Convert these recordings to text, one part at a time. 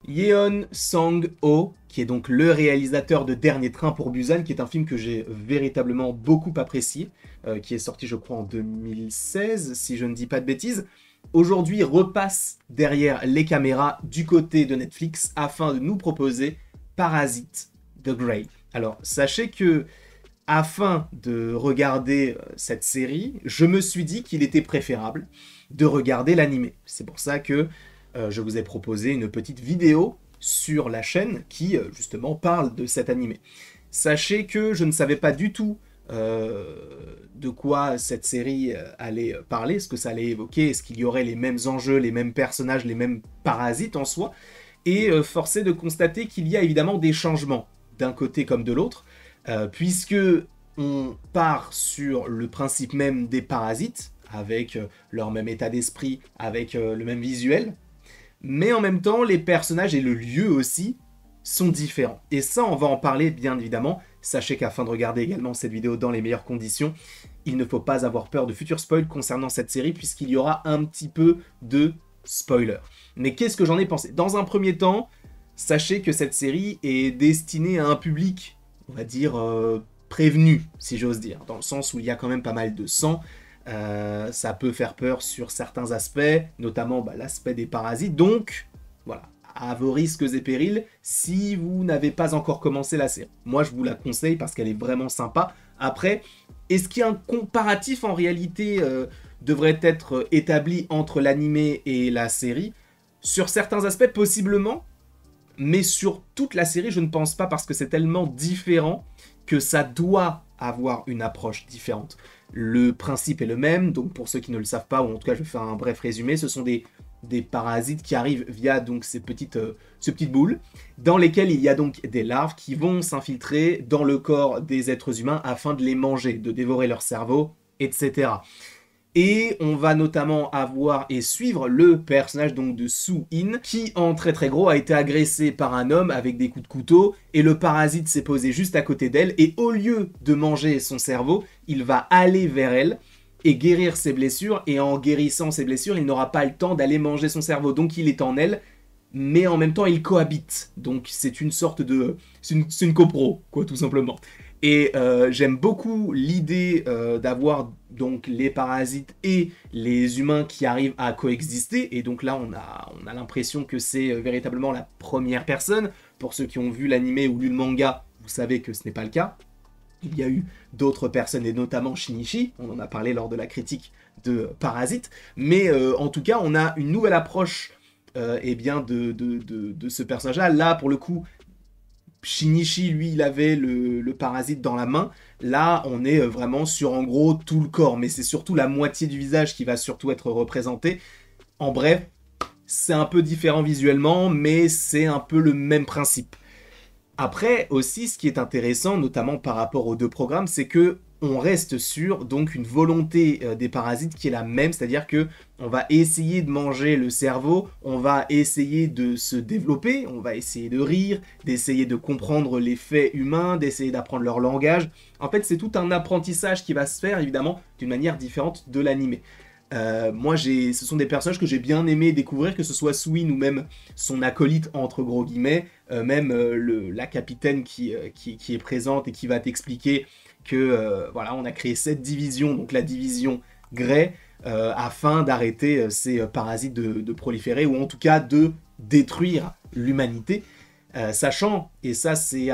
Yeon Sang-ho, qui est donc le réalisateur de Dernier Train pour Busan, qui est un film que j'ai véritablement beaucoup apprécié, qui est sorti je crois en 2016, si je ne dis pas de bêtises, aujourd'hui repasse derrière les caméras du côté de Netflix afin de nous proposer Parasite The Grey. Alors sachez que afin de regarder cette série, je me suis dit qu'il était préférable de regarder l'animé. C'est pour ça que je vous ai proposé une petite vidéo sur la chaîne qui justement parle de cet animé. Sachez que je ne savais pas du tout de quoi cette série allait parler, ce que ça allait évoquer, est-ce qu'il y aurait les mêmes enjeux, les mêmes personnages, les mêmes parasites en soi, et forcé de constater qu'il y a évidemment des changements d'un côté comme de l'autre, puisque on part sur le principe même des parasites, avec leur même état d'esprit, avec le même visuel, mais en même temps, les personnages et le lieu aussi sont différents. Et ça, on va en parler bien évidemment. Sachez qu'afin de regarder également cette vidéo dans les meilleures conditions, il ne faut pas avoir peur de futurs spoils concernant cette série, puisqu'il y aura un petit peu de spoiler. Mais qu'est-ce que j'en ai pensé? Dans un premier temps, sachez que cette série est destinée à un public, on va dire, prévenu, si j'ose dire, dans le sens où il y a quand même pas mal de sang. Ça peut faire peur sur certains aspects, notamment l'aspect des parasites. Donc, voilà, à vos risques et périls, si vous n'avez pas encore commencé la série. Moi, je vous la conseille parce qu'elle est vraiment sympa. Après, est-ce qu'il y a un comparatif en réalité devrait être établi entre l'animé et la série? Sur certains aspects, possiblement, mais sur toute la série, je ne pense pas parce que c'est tellement différent que ça doit avoir une approche différente. Le principe est le même, donc pour ceux qui ne le savent pas, ou en tout cas je vais faire un bref résumé, ce sont des parasites qui arrivent via donc ces petites boules, dans lesquelles il y a donc des larves qui vont s'infiltrer dans le corps des êtres humains afin de les manger, de dévorer leur cerveau, etc. Et on va notamment avoir et suivre le personnage donc de Soo-in, qui en très très gros a été agressé par un homme avec des coups de couteau, et le parasite s'est posé juste à côté d'elle, et au lieu de manger son cerveau, il va aller vers elle et guérir ses blessures, et en guérissant ses blessures, il n'aura pas le temps d'aller manger son cerveau, donc il est en elle, mais en même temps il cohabite, donc c'est une sorte de... c'est une copro, quoi, tout simplement. Et j'aime beaucoup l'idée d'avoir donc les parasites et les humains qui arrivent à coexister. Et donc là, on a l'impression que c'est véritablement la première personne. Pour ceux qui ont vu l'anime ou lu le manga, vous savez que ce n'est pas le cas. Il y a eu d'autres personnes, et notamment Shinichi. On en a parlé lors de la critique de Parasite. Mais en tout cas, on a une nouvelle approche eh bien de ce personnage-là. Là, pour le coup, Shinichi, lui, il avait le parasite dans la main. Là, on est vraiment sur, en gros, tout le corps. Mais c'est surtout la moitié du visage qui va surtout être représentée. En bref, c'est un peu différent visuellement, mais c'est un peu le même principe. Après, aussi, ce qui est intéressant, notamment par rapport aux deux programmes, c'est que on reste sur donc une volonté des parasites qui est la même, c'est-à-dire que on va essayer de manger le cerveau, on va essayer de se développer, on va essayer de rire, d'essayer de comprendre les faits humains, d'essayer d'apprendre leur langage. En fait, c'est tout un apprentissage qui va se faire, évidemment, d'une manière différente de l'animé. Moi, ce sont des personnages que j'ai bien aimé découvrir, que ce soit Soo-in ou même son acolyte, entre gros guillemets, même la capitaine qui est présente et qui va t'expliquer que voilà, on a créé cette division, donc la division Grey, afin d'arrêter ces parasites de proliférer, ou en tout cas de détruire l'humanité. Sachant, et ça c'est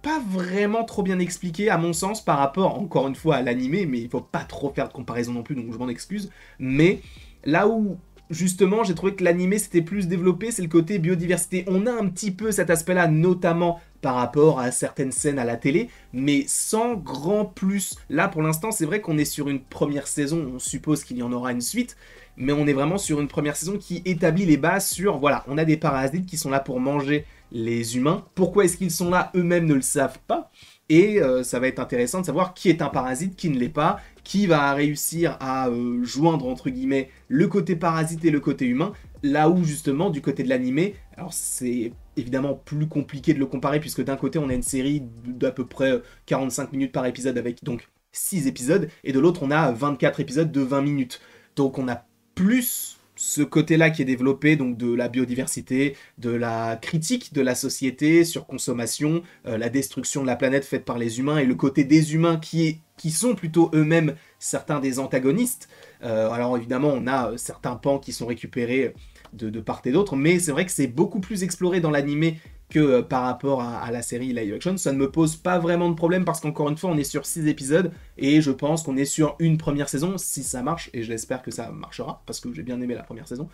pas vraiment trop bien expliqué à mon sens par rapport encore une fois à l'animé, mais il faut pas trop faire de comparaison non plus, donc je m'en excuse, mais là où justement j'ai trouvé que l'animé s'était plus développé, c'est le côté biodiversité. On a un petit peu cet aspect là, notamment par rapport à certaines scènes à la télé, mais sans grand plus. Là pour l'instant c'est vrai qu'on est sur une première saison, on suppose qu'il y en aura une suite, mais on est vraiment sur une première saison qui établit les bases sur, voilà, on a des parasites qui sont là pour manger les humains. Pourquoi est-ce qu'ils sont là? Eux-mêmes ne le savent pas. Et ça va être intéressant de savoir qui est un parasite, qui ne l'est pas, qui va réussir à joindre entre guillemets le côté parasite et le côté humain, là où justement du côté de l'animé, alors c'est évidemment plus compliqué de le comparer puisque d'un côté on a une série d'à peu près 45 minutes par épisode avec donc 6 épisodes, et de l'autre on a 24 épisodes de 20 minutes. Donc on a plus ce côté-là qui est développé, donc de la biodiversité, de la critique de la société sur consommation, la destruction de la planète faite par les humains, et le côté des humains qui sont plutôt eux-mêmes certains des antagonistes. Alors évidemment, on a certains pans qui sont récupérés de part et d'autre, mais c'est vrai que c'est beaucoup plus exploré dans l'animé que par rapport à la série live action. Ça ne me pose pas vraiment de problème parce qu'encore une fois, on est sur 6 épisodes et je pense qu'on est sur une première saison, si ça marche, et je l'espère que ça marchera, parce que j'ai bien aimé la première saison,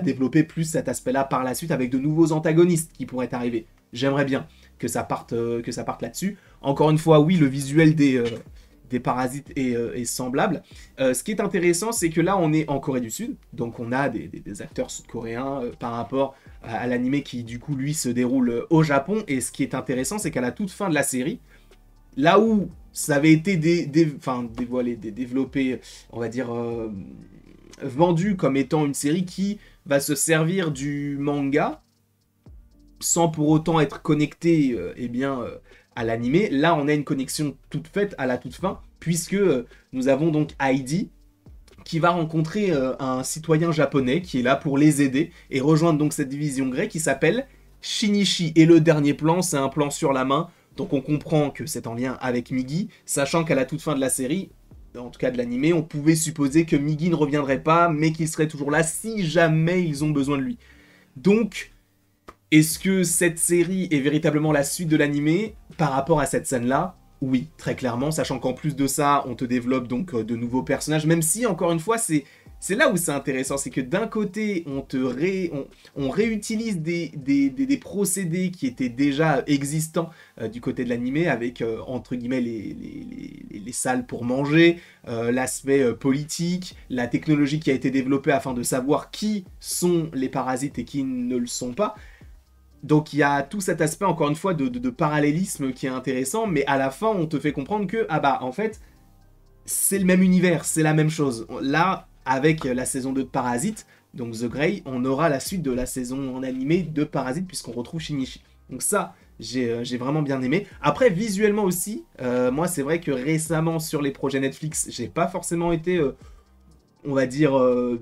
développer plus cet aspect-là par la suite avec de nouveaux antagonistes qui pourraient arriver. J'aimerais bien que ça parte là-dessus. Encore une fois, oui, le visuel des parasites est semblable. Ce qui est intéressant, c'est que là, on est en Corée du Sud, donc on a des acteurs sud-coréens par rapport à l'animé qui, du coup, lui, se déroule au Japon. Et ce qui est intéressant, c'est qu'à la toute fin de la série, là où ça avait été développé, on va dire, vendu comme étant une série qui va se servir du manga, sans pour autant être connecté à l'animé, là on a une connexion toute faite à la toute fin, puisque nous avons donc Heidi qui va rencontrer un citoyen japonais qui est là pour les aider et rejoindre donc cette division Grey qui s'appelle Shinichi. Et le dernier plan, c'est un plan sur la main, donc on comprend que c'est en lien avec Migi, sachant qu'à la toute fin de la série, en tout cas de l'animé, on pouvait supposer que Migi ne reviendrait pas, mais qu'il serait toujours là si jamais ils ont besoin de lui. Donc, est-ce que cette série est véritablement la suite de l'animé par rapport à cette scène-là? Oui, très clairement, sachant qu'en plus de ça, on te développe donc de nouveaux personnages, même si, encore une fois, c'est là où c'est intéressant, c'est que d'un côté, on réutilise des procédés qui étaient déjà existants du côté de l'animé, avec, entre guillemets, les salles pour manger, l'aspect politique, la technologie qui a été développée afin de savoir qui sont les parasites et qui ne le sont pas. Donc il y a tout cet aspect, encore une fois, de parallélisme qui est intéressant, mais à la fin, on te fait comprendre que, en fait, c'est le même univers, c'est la même chose. Là, avec la saison 2 de Parasite, donc The Grey, on aura la suite de la saison en animé de Parasite, puisqu'on retrouve Shinichi. Donc ça, j'ai vraiment bien aimé. Après, visuellement aussi, moi, c'est vrai que récemment, sur les projets Netflix, j'ai pas forcément été... on va dire,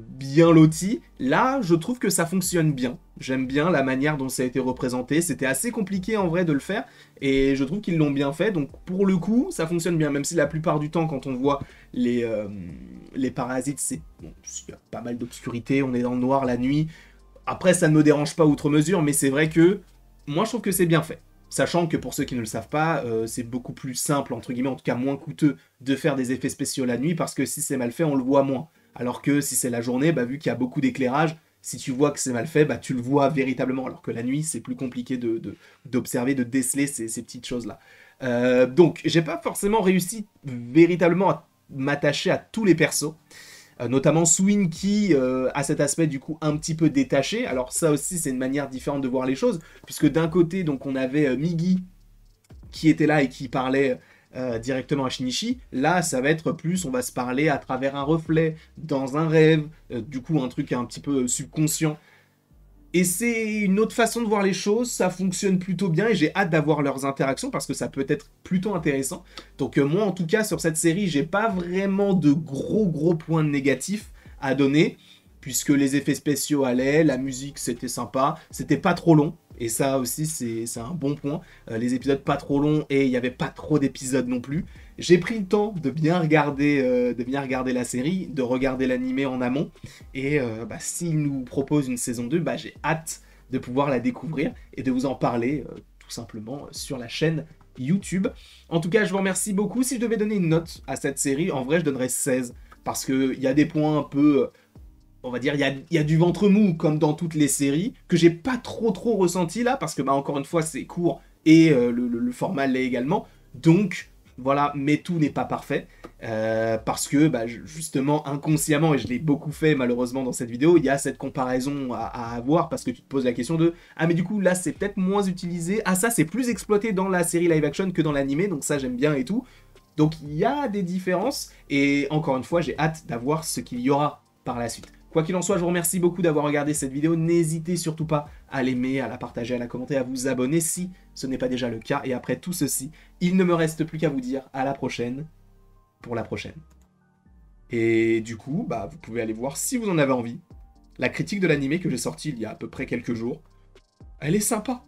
bien loti. Là, je trouve que ça fonctionne bien. J'aime bien la manière dont ça a été représenté. C'était assez compliqué en vrai de le faire, et je trouve qu'ils l'ont bien fait. Donc pour le coup, ça fonctionne bien, même si la plupart du temps, quand on voit les parasites, il y a pas mal d'obscurité, on est dans le noir la nuit. Après, ça ne me dérange pas outre mesure, mais c'est vrai que moi, je trouve que c'est bien fait. Sachant que pour ceux qui ne le savent pas, c'est beaucoup plus simple, entre guillemets, en tout cas moins coûteux, de faire des effets spéciaux la nuit, parce que si c'est mal fait, on le voit moins. Alors que si c'est la journée, vu qu'il y a beaucoup d'éclairage, si tu vois que c'est mal fait, tu le vois véritablement. Alors que la nuit, c'est plus compliqué d'observer, de déceler ces petites choses-là. Donc, j'ai pas forcément réussi véritablement à m'attacher à tous les persos. Notamment Swin qui a cet aspect du coup un petit peu détaché. Alors ça aussi, c'est une manière différente de voir les choses. Puisque d'un côté, donc on avait Migi qui était là et qui parlait... directement à Shinichi, là ça va être plus, on va se parler à travers un reflet, dans un rêve, du coup un truc un petit peu subconscient. Et c'est une autre façon de voir les choses, ça fonctionne plutôt bien et j'ai hâte d'avoir leurs interactions parce que ça peut être plutôt intéressant. Donc moi en tout cas sur cette série, j'ai pas vraiment de gros points négatifs à donner, puisque les effets spéciaux allaient, la musique c'était sympa, c'était pas trop long. Et ça aussi, c'est un bon point. Les épisodes pas trop longs et il n'y avait pas trop d'épisodes non plus. J'ai pris le temps de bien regarder la série, de regarder l'animé en amont. Et s'ils nous proposent une saison 2, j'ai hâte de pouvoir la découvrir et de vous en parler tout simplement sur la chaîne YouTube. En tout cas, je vous remercie beaucoup. Si je devais donner une note à cette série, en vrai, je donnerais 16. Parce qu'il y a des points un peu... on va dire, il y a du ventre mou, comme dans toutes les séries, que j'ai pas trop ressenti là, parce que, encore une fois, c'est court, et le format l'est également. Donc, voilà, mais tout n'est pas parfait, parce que, justement, inconsciemment, et je l'ai beaucoup fait, malheureusement, dans cette vidéo, il y a cette comparaison à avoir, parce que tu te poses la question de « Ah, mais du coup, là, c'est peut-être moins utilisé. Ah, ça, c'est plus exploité dans la série live-action que dans l'animé, donc ça, j'aime bien et tout. » Donc, il y a des différences, et encore une fois, j'ai hâte d'avoir ce qu'il y aura par la suite. Quoi qu'il en soit, je vous remercie beaucoup d'avoir regardé cette vidéo. N'hésitez surtout pas à l'aimer, à la partager, à la commenter, à vous abonner si ce n'est pas déjà le cas. Et après tout ceci, il ne me reste plus qu'à vous dire à la prochaine pour la prochaine. Et du coup, vous pouvez aller voir si vous en avez envie la critique de l'animé que j'ai sortie il y a à peu près quelques jours, elle est sympa.